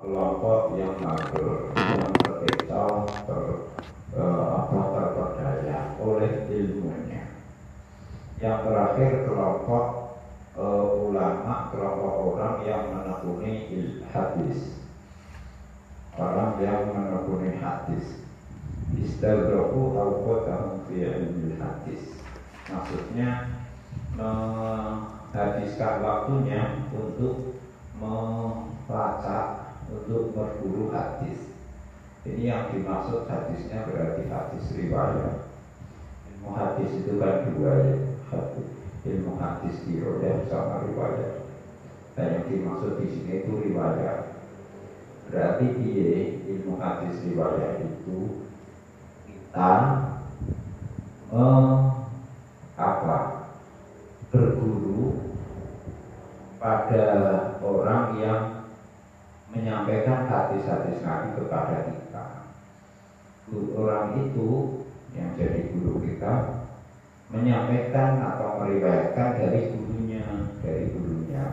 kelompok yang mager, yang terkecoh, terperdaya oleh ilmunya. Yang terakhir kelompok ulama, kelompok orang yang menekuni hadis, orang yang menekuni hadis. Istaghrabu awqatahum fi ilmil hadis. Maksudnya menghabiskan waktunya untuk membaca, untuk berburu hadis. Ini yang dimaksud hadisnya berarti hadis riwayat. Ilmu hadis itu kan dua ya, ilmu hadis riwayat sama riwayat. Dan yang dimaksud di sini itu riwayat. Berarti ilmu hadis riwayat itu kita berguru pada orang yang menyampaikan hadis-hadis Nabi kepada kita. Orang itu yang jadi guru kita menyampaikan atau meriwayatkan dari gurunya.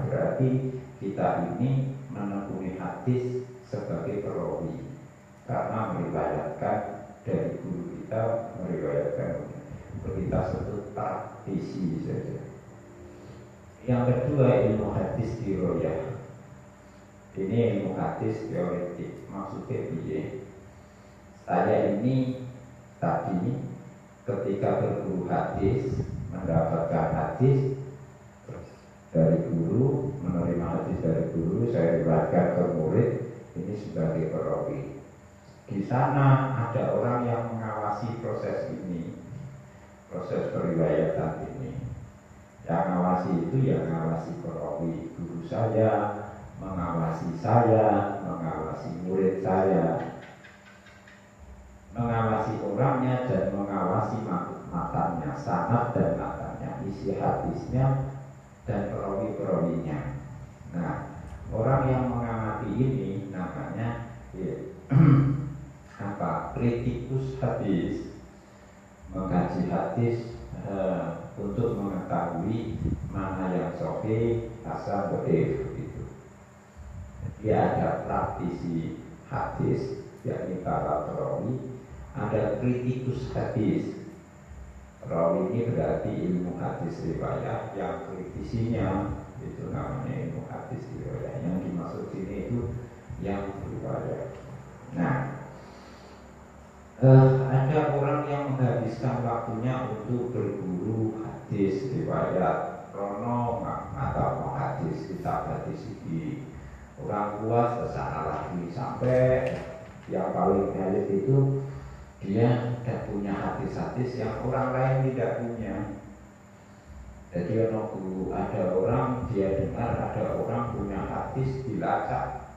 Berarti kita ini menekuni hadis sebagai perawi karena meriwayatkan dari guru kita, meriwayatkan. Kita sebut praktisi saja. Yang kedua ilmu hadis riwayat. Ini ilmu hadis teoretik. Maksudnya piye? Saya ini tadi ketika berburu hadis, mendapatkan hadis dari guru, menerima hadis dari guru, saya riwayatkan ke murid, ini sebagai perawi. Di sana ada orang yang mengawasi proses ini, proses periwayatan ini. Yang mengawasi itu yang mengawasi perawi, guru saya, mengawasi saya, mengawasi murid saya, mengawasi orangnya dan mengawasi matanya, sanad dan matanya, isi hadisnya dan perawi-perawinya. Nah, orang yang mengamati ini namanya kritikus hadis, mengkaji hadis untuk mengetahui mana yang sahih, hasan, dhaif gitu. Dia ada praktisi hadis, yakni para perawi, ada kritikus hadis. Perawi ini berarti ilmu hadis riwayat, yang kritisinya itu namanya ilmu hadis riwayat. Yang dimaksud sini itu yang riwayat. Nah, ada orang yang menghabiskan waktunya untuk berburu hadis riwayat, rono atau hadis kitab hadis ini. Orang puas kesana lagi sampai yang paling elit itu dia tidak punya hadis-hadis yang orang lain tidak punya. Jadi ada orang dia dengar ada orang punya hadis dilacak,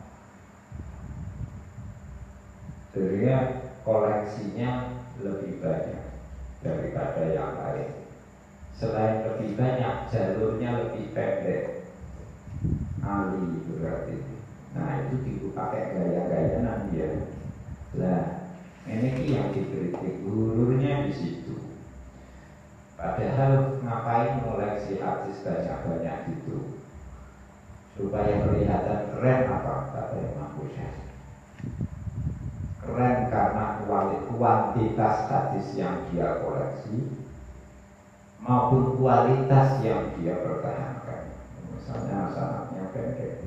sehingga koleksinya lebih banyak daripada yang lain. Selain lebih banyak, jalurnya lebih pendek. Ali berarti. Nah itu dipakai gaya-gayaan dia. Lah ini yang dikritik, gururnya di situ. Padahal ngapain koleksi hadis banyak-banyak gitu? Supaya kelihatan keren apa kata Imam Ghazali. Keren karena kuantitas hadis yang dia koleksi maupun kualitas yang dia pertahankan. Misalnya sanadnya pendek.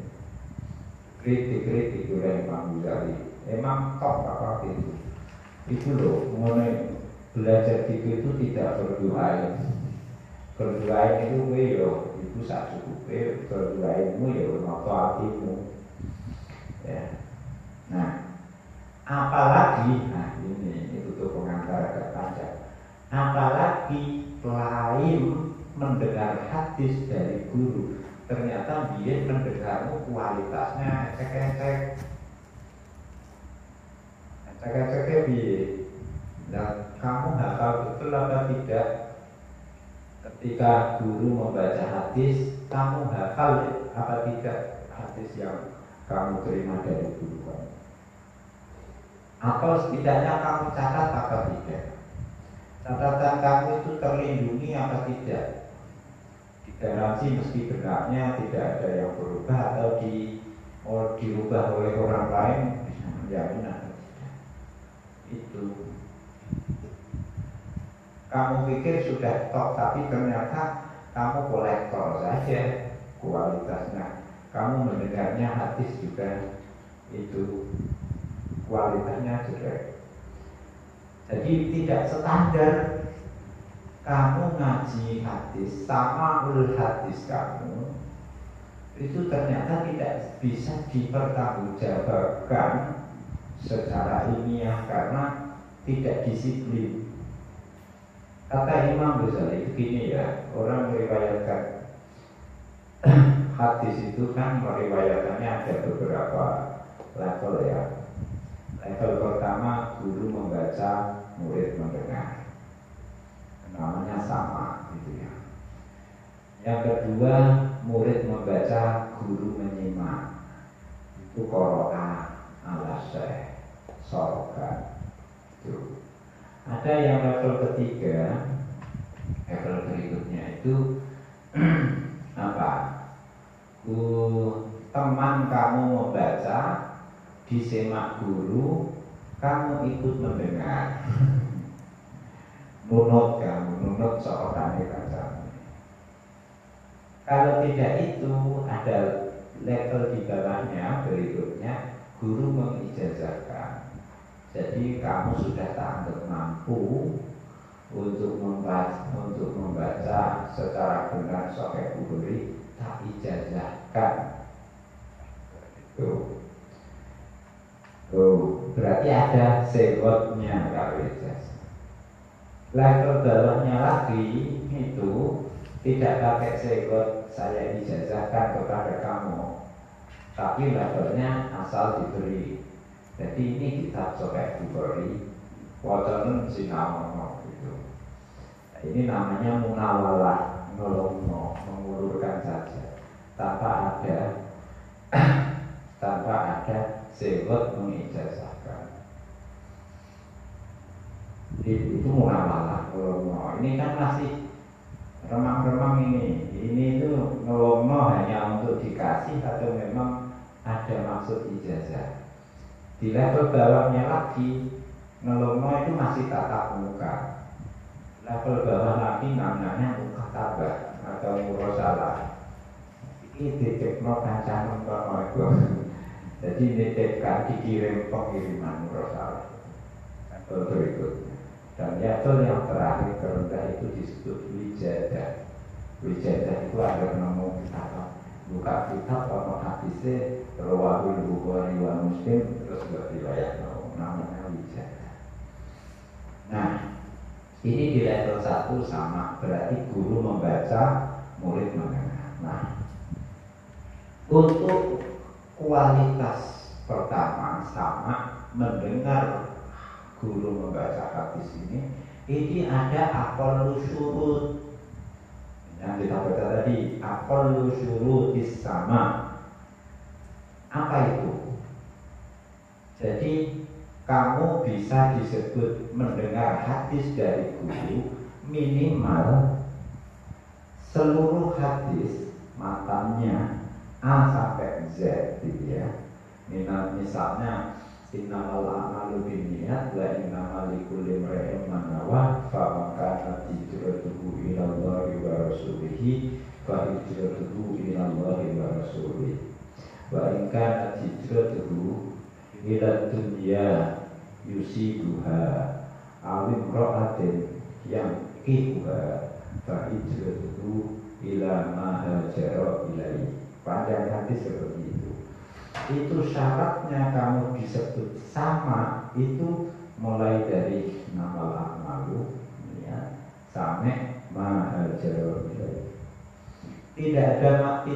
Kritik oleh Imam Ghazali. Emang top apa itu? Itu loh, mengenai belajar itu tidak berdoain. Berdoain itu itu sak cukupe, berdoainmu noto hatimu. Ya. Nah, apalagi, ini tutup pengantar agak panjang. Apalagi selain mendengar hadis dari guru, ternyata dia mendengarmu kualitasnya ecek-ecek biye. Dan kamu hafal betul apa tidak? Ketika guru membaca hadis, kamu hafal apa tidak hadis yang kamu terima dari guru kamu? Atau setidaknya kamu catat apa tidak? Catatan kamu itu terlindungi apa tidak? Digaransi meski benarnya tidak ada yang berubah atau dirubah oleh orang lain bisa menjamin atau tidak. Itu kamu pikir sudah top, tapi ternyata kamu kolektor saja kualitasnya. Kamu mendengarnya hadis juga itu kualitasnya jelek. Jadi tidak standar kamu ngaji hadis sama ulul hadis kamu itu ternyata tidak bisa dipertanggungjawabkan secara ilmiah karena tidak disiplin. Kata Imam Ghazali begini ya, orang meriwayatkan hadis itu kan meriwayatkannya ada beberapa level ya. Level pertama guru membaca, murid mendengar, namanya sama gitu ya. Yang kedua murid membaca, guru menyimak, itu qiraah ala syekh, sorokan. Itu. Ada yang level ketiga, level berikutnya itu apa? Teman kamu membaca, disemak guru, kamu ikut mendengar. Nunut kamu, nunut sorokan bacamu. Kalau tidak itu ada level di bawahnya berikutnya, guru mengijazahkan. Jadi kamu sudah tak anggap mampu untuk membaca secara benar Sahih Bukhari, tak ijazahkan. Berarti ada segotnya kalau ijazah. Level bawahnya lagi itu tidak pakai segot saya ijazahkan kepada kamu, tapi levelnya asal diberi. Jadi ini kitab Sahih Bukhari, wacanun sinamono gitu. Ini namanya munawalah, nolongno, mengulurkan saja, tanpa ada segot mengijazahkan. Itu munawalah, nolongno. Ini kan masih remang-remang ini itu nolongno hanya untuk dikasih atau memang ada maksud ijazah. Di level bawahnya lagi nolongno itu masih tatap muka. Level bawah lagi namanya mukatabah atau murosalah. Ini titipno kancanan kono iku. Jadi nitipkan, dikirim pengiriman murosalah atau berikutnya. Dan level yang terakhir terendah itu disebut wijadah. Wijadah itu ada nemu kitab, buka kitab atau hadisnya Rawahul Bukhari wa Muslim terus beriwayat namanya wijadah. Nah, ini di level 1 sama, berarti guru membaca, murid mendengar. Nah, untuk kualitas pertama sama, mendengar guru membaca hadis ini ada aqallu syurut yang kita baca tadi, aqallu syurutis sama. Apa itu? Jadi kamu bisa disebut mendengar hadis dari guru minimal seluruh hadis matanya A sampai Z gitu ya. Misalnya innamal a'malu binniyat wa innamal likulli imri'in ma nawa fa man kanat hijratuhu ila Allahi wa rasulihi fa hijratuhu ila Allahi wa rasulihi wa in kanat hijratuhu ila dunya yusibuha aw imra'atin yang kibuha fa hijratuhu ila ma hajara ilaihi. Panjang hadis seperti itu. Itu syaratnya kamu disebut sama itu mulai dari namal a'malu ya, sampai mahajaro. Tidak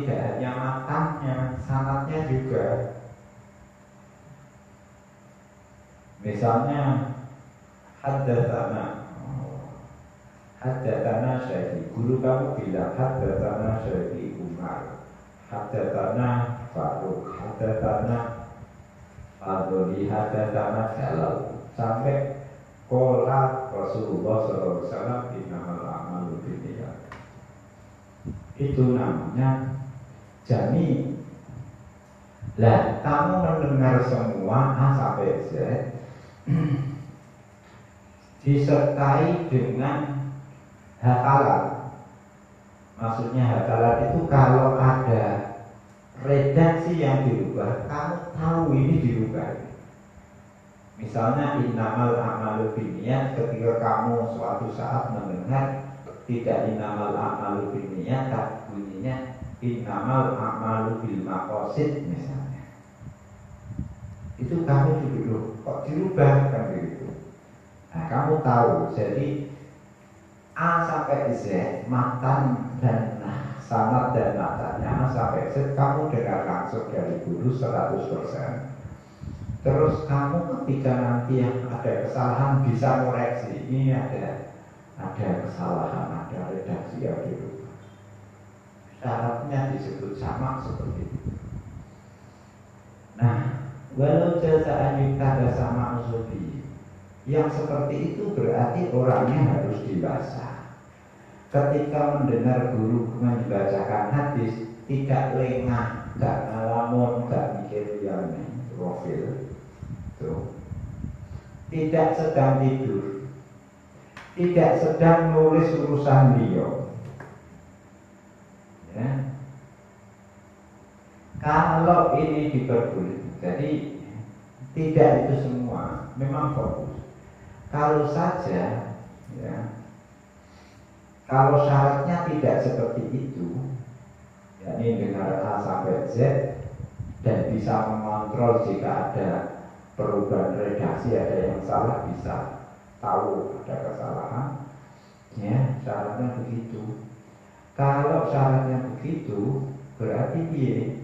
hanya matanya, sanadnya juga. Misalnya haddatsana Syekh, guru kamu bilang haddatsana Syekh Umar, haddatsana Faruk, haddatsana Fadli, haddatsana Jalal, sampai qala Rasulullah SAW innamal a'malu binniyat. Itu namanya jami. Lah, kamu mendengar semua A sampai Z disertai dengan hafalan. Maksudnya hafalan itu kalau ada redaksi yang dirubah, kamu tahu ini dirubah. Misalnya innamal a'malu binniyat, ketika kamu suatu saat mendengar tidak innamal a'malu binniyat, tapi bunyinya innamal a'malu bil maqasid misalnya. Itu kamu dulu kok dirubah kan begitu. Nah, kamu tahu, jadi A sampai Z, matan dan sanad dan matanya A sampai Z kamu dengar langsung dari guru 100%. Terus kamu ketika nanti yang ada kesalahan bisa koreksi. Ini ada kesalahan, ada redaksi yang dirubah. Syaratnya disebut sama seperti itu. Nah, walau jazaan yuktada sama usubi, yang seperti itu berarti orangnya harus dewasa. Ketika mendengar guru membacakan hadis, tidak lengah, gak ngalamun, gak mikir yang profil. Tuh. Tidak sedang tidur, tidak sedang nulis urusan dia. Ya. Kalau ini diperbolehkan, jadi tidak itu semua, memang fokus. Kalau saja, ya, kalau syaratnya tidak seperti itu, yakni dengar A sampai Z dan bisa mengontrol jika ada perubahan redaksi, ada yang salah, bisa tahu ada kesalahan, ya, syaratnya begitu. Kalau syaratnya begitu, berarti dia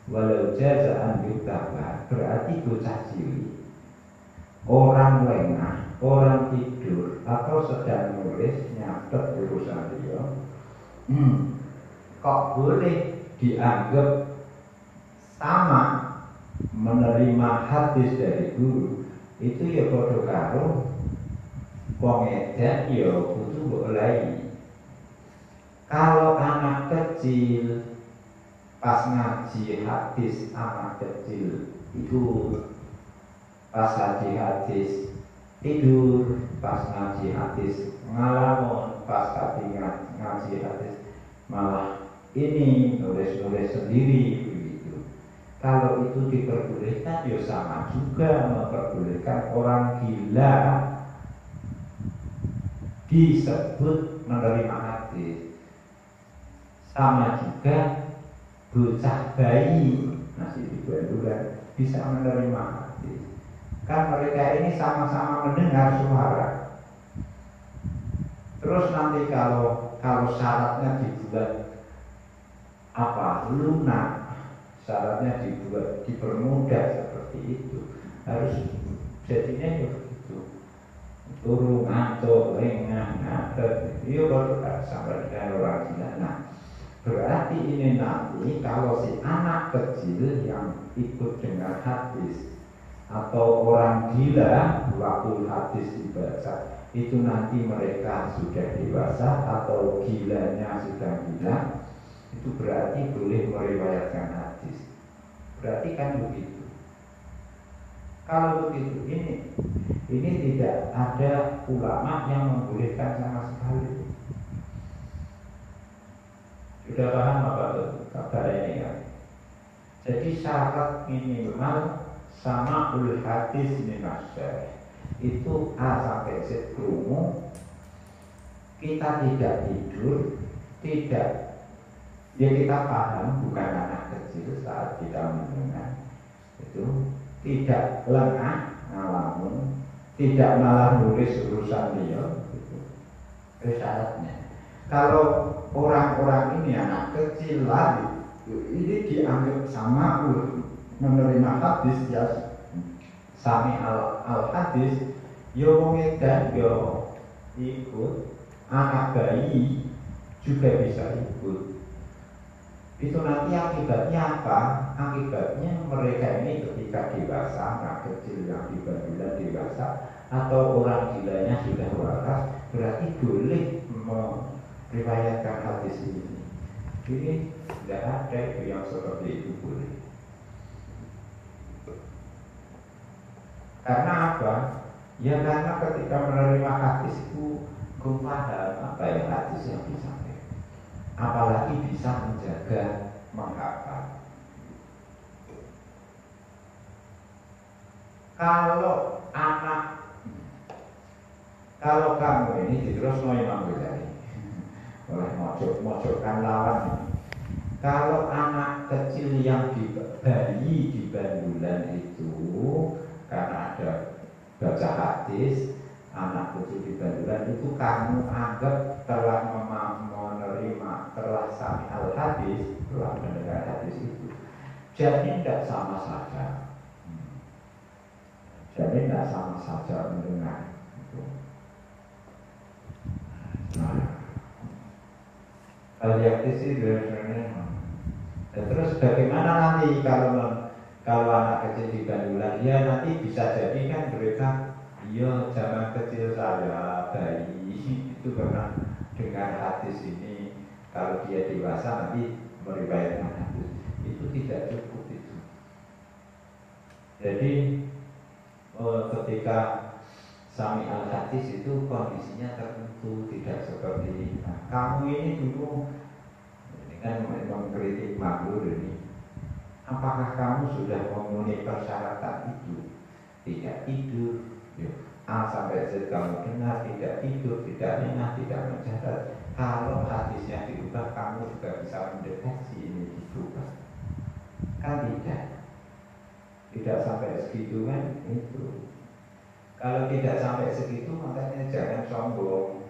walau jazaan yutaba, berarti bocah cilik, orang lengah, orang tidur, atau sedang nulis nyatet urusan dia, kok boleh dianggap sama menerima hadis dari guru. Itu ya padha karo wong edan ya kudu boleh. Kalau anak kecil pas ngaji hadis, anak kecil itu pas ngaji hadis tidur, pas ngaji hadis ngalamun, pas ngaji hadis malah ini nulis-nulis sendiri. Kalau itu diperbolehkan, ya sama juga memperbolehkan orang gila disebut menerima hadis. Sama juga bocah bayi masih dibuat bisa menerima hadis. Kan mereka ini sama-sama mendengar suara. Terus nanti kalau syaratnya dibuat lunak, syaratnya dipermudah seperti itu, harus jadinya ya begitu. Turu ngantuk, lengah, ngatet, itu baru sampai dengan orang gila. Nah, berarti ini nanti kalau si anak kecil yang ikut dengar hadis atau orang gila waktu hadis dibaca, itu nanti mereka sudah dewasa atau gilanya sudah gila, itu berarti boleh meriwayatkan hadis. Berarti kan begitu. Kalau begitu, ini tidak ada ulama yang membolehkan sama sekali. Sudah paham apa tuh kabar ini ya? Jadi syarat minimal sama ul hadis minasyarih itu A sampai Z krungu, kita tidak tidur, tidak, ya kita paham bukan anak kecil saat kita mendengar itu, tidak lengah ngalamun, tidak malah nulis urusan dia gitu. Itu syaratnya. Kalau orang-orang ini anak kecil lagi, ini dianggap sama menerima hadis, ya sami al hadis, yo mengedan yo ikut, anak bayi juga bisa ikut. Itu nanti akibatnya apa? Akibatnya mereka ini ketika dewasa, anak kecil yang dibilang dewasa atau orang gilanya sudah waras, berarti boleh meriwayatkan hadis ini. Ini tidak ada itu yang seperti itu boleh. Karena apa? Ya karena ketika menerima hadis itu gue paham apa yang hadis yang disampaikan. Apalagi bisa menjaga menghafal. Kalau kamu ini terus mau Imam Ghazali oleh mojokkan lawan ini. Kalau anak kecil yang bayi di bandulan itu karena ada baca hadis, anak kecil di bandulan itu kamu anggap telah menerima, telah sami al hadis, telah mendengar hadis itu. Jadi tidak sama saja. Jadi tidak sama saja mendengar. Al-Yaqtis itu sebenarnya. Dan terus bagaimana nanti kalau anak kecil di bandulan, ya nanti bisa jadi kan mereka, iya zaman kecil saya bayi itu pernah dengar hadis ini. Kalau dia dewasa nanti meriwayatkan hadis itu tidak cukup itu. Jadi ketika sami al hadis itu kondisinya tertentu, tidak seperti kamu ini dulu ini kan mengkritik makhluk ini. Apakah kamu sudah memenuhi persyaratan itu? Tidak tidur, A sampai Z kamu dengar, tidak tidur, tidak lengah, tidak mencatat. Kalau hadisnya diubah, kamu juga bisa mendeteksi ini diubah. Kan tidak sampai segitu kan itu. Kalau tidak sampai segitu, makanya jangan sombong.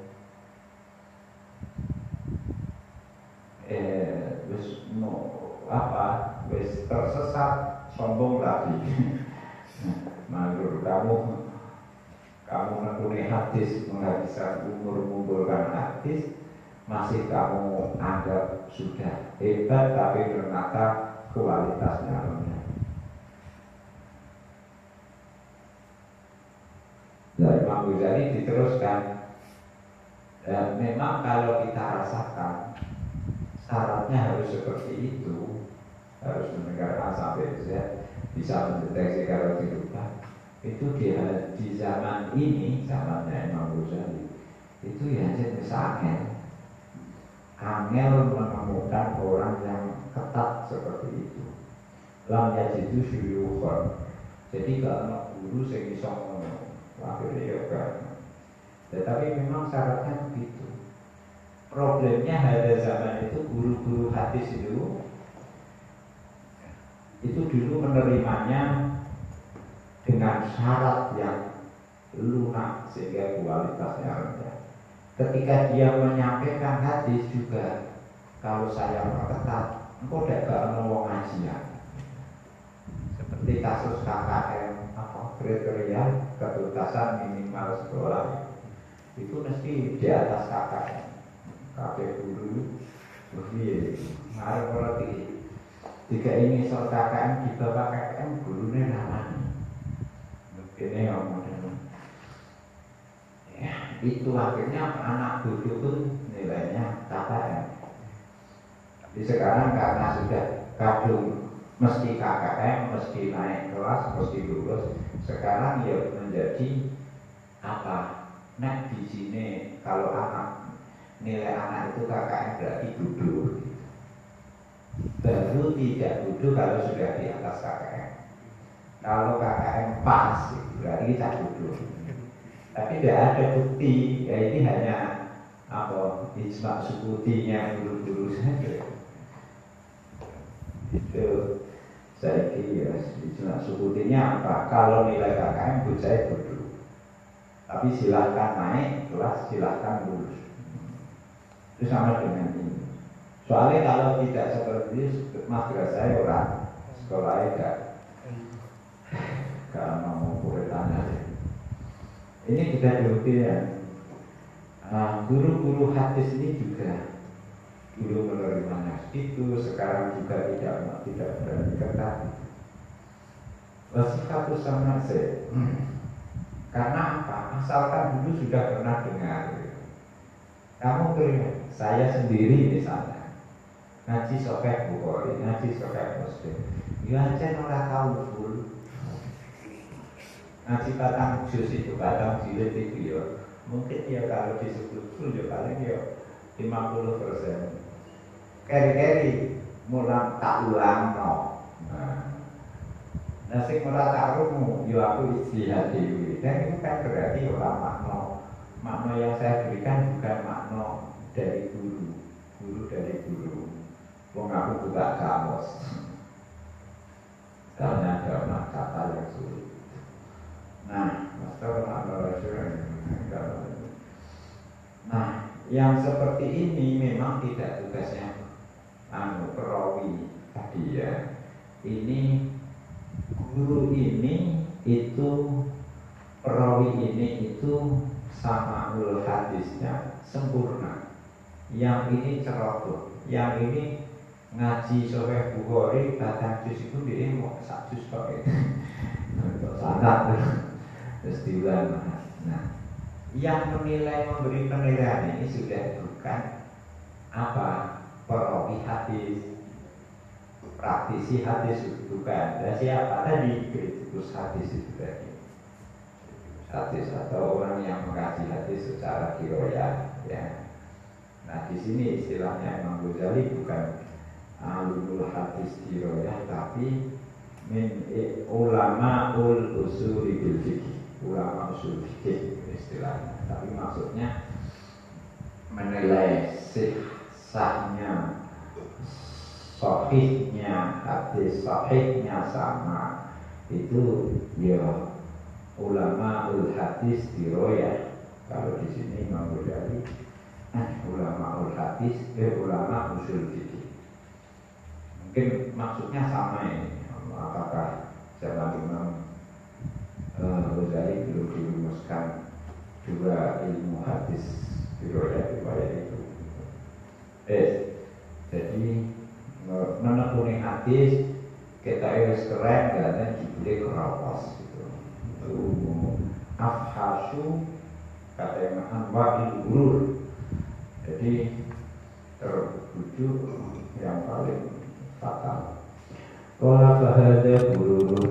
Wis tersesat, sombong lagi. Malu kamu menekuni hadis, menghabiskan umur mengumpulkan hadis, masih kamu anggap sudah hebat, tapi ternyata kualitasnya rendah. Nah, Imam Ghazali diteruskan. Dan memang kalau kita rasakan syaratnya harus seperti itu, harus mendengar A sampai Z, bisa mendeteksi kalau dirubah. Itu di zaman ini, zamannya Imam Ghazali, itu ya jenis angel menemukan orang yang ketat seperti itu. Lam yajidu syuyukhon. Jadi kalau guru sing iso akhirnya yoga. Tetapi memang syaratnya begitu. Problemnya pada zaman itu guru-guru hadis itu dulu menerimanya dengan syarat yang lunak sehingga kualitasnya rendah. Ketika dia menyampaikan hadis juga, kalau saya perketat, engkau tidak mau ngajian. Seperti kasus KKM kriteria ketuntasan minimal sekolah itu mesti di atas KKM. KKM guru, mari berarti jika ini soal KKM di bawah KKM gurunya namanya. Begini ngomong. Ya, itu akhirnya anak bodoh pun nilainya KKM. Tapi sekarang karena sudah kadung mesti KKM, mesti naik kelas, mesti lulus. Sekarang ya menjadi apa? Nah di sini kalau nilai anak itu KKM berarti bodoh. Baru tidak bodoh kalau sudah di atas KKM. Kalau KKM pas, berarti kita bodoh. Tapi tidak ada bukti. Ya ini hanya ijma sukutinya guru-guru saja. Itu saya kira ijma sukutinya apa? Kalau nilai KKM buat saya bodoh. Tapi silahkan naik kelas, silahkan lulus. Itu sama dengan ini. Soalnya kalau tidak seperti itu, madrasah saya orang sekolah tidak. Kalau mau kuliahnya, ini kita diuji ya. Guru-guru hadis ini juga dulu menerimanya itu, sekarang juga tidak berani ketat. Wasifatu sama saya. Karena apa? Asalkan dulu sudah pernah dengar. Kamu terima, saya sendiri misalnya ngaji Sahih Bukhari, ngaji Sahih Muslim, ya aja ora tahu full. ngaji batang jus itu, batang jilid itu ya mungkin ya kalau disebut full ya paling ya 50%. Keri-keri mulang tak ulang no. Nah sing ora tak rungu ya aku istihad dewi. Dan itu kan berarti ora makna yang saya berikan bukan makna dari guru dari guru. Wong aku buka kamus. Karena ada kata yang sulit. Nah, yang seperti ini memang tidak tugasnya perawi tadi ya. Ini guru ini itu perawi ini itu sama hadisnya sempurna. Yang ini ceroboh, yang ini ngaji Sahih Bukhari batang juz itu dia mau sak juz kok itu. Untuk sanad terus diulang. Nah, yang menilai memberi penilaian ini sudah bukan apa perawi hadis, praktisi hadis bukan. Dan siapa tadi kritikus hadis itu tadi, hadis atau orang yang mengkaji hadis secara riwayat ya. Nah di sini istilahnya Imam Ghazali bukan alul hadis riwayat tapi min ulama usul bil fikih, ulama usul fikih istilahnya. Tapi maksudnya menilai sahnya, sahihnya hadis, sahihnya sama itu ya ulama ul hadis riwayat. Kalau di sini Imam Ghazali ulama ul hadis ulama usul fikih. Mungkin maksudnya sama ini. Apakah zaman Imam Ghazali belum dirumuskan dua ilmu hadis riwayat itu. Jadi menekuni hadis kita harus keren dan dibeli keropos gitu. Afhasu kata yang anwa'il gurur. Jadi terbujuk yang paling fatal. Qala fahadha gurur